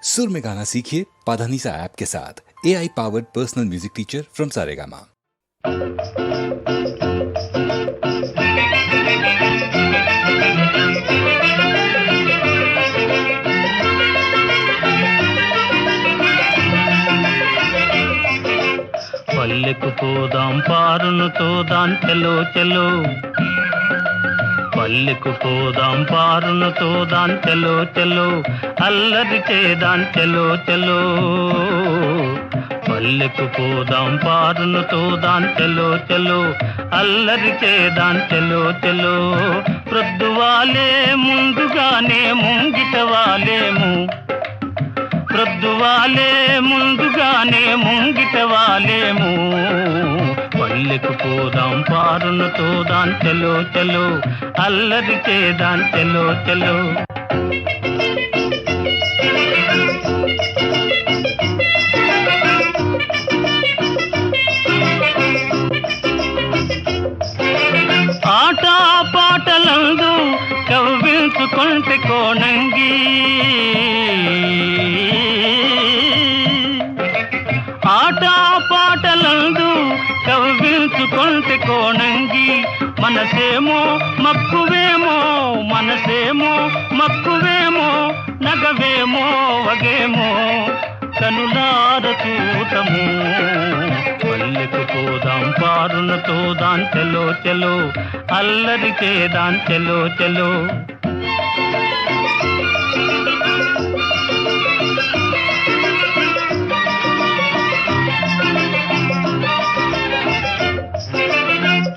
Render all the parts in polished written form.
सुर में गाना सीखिए पाधानीसा ऐप के साथ। AI powered personal music teacher from Saregama. పల్లెకు పోదాం పారును తోదాం చలో చలో, పల్లెకు పోదాం పారును తోదాం చలో చలో, అల్లరి చేదాం చలో చలో. పల్లెకు పోదాం పారును తోదాం చలో చలో, అల్లరి చేదాం చలో చలో. ప్రొద్దువాలే ముందుగానే ముంగిట వాలేము, ప్రొద్దువాలే ముందుగానే ముంగిట వాలేము. పల్లెకు పోదాం పారును తోదాం చలో చలో, అల్లరి చేదాం చలో చలో. ఆట పాటలందు కవ్వించుకుంటే కోణంగి, ఆట పాటలందు కవ్వించుకుంటే కోణంగి. మనసేమో మక్కువేమో, మనసేమో మక్కువేమో, నగవేమో వగేమో కనులార చూతము. పల్లెకు పోదాం పారును తోదాం చలో చలో, అల్లరి చేదాం చలో చలో.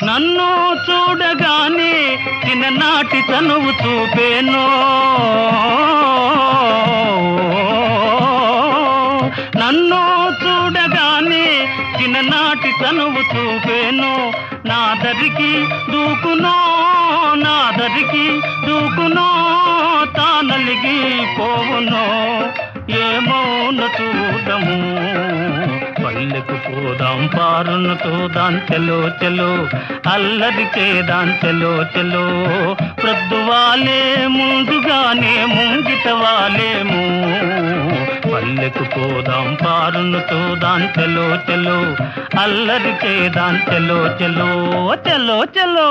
నన్ను చూడగానే చిన్ననాటి తనువు చూపేనో, నన్ను చూడగానే చిన్ననాటి తనువు చూపేను. నా దరికి దూకునో, నా దరికి దూకునో, తానలిగి పోవునో ఏమోన చూడము. పల్లెకు పోదాం పారును తోదాం చలో చలో, అల్లరి చేదాం చలో చలో. ప్రొద్దువాలే ముందుగానే ముంగిట వాలేము, పల్లెకు పోదాం పారును తోదాం చలో చలో, అల్లరి చేదాం చలో చలో చలో చలో.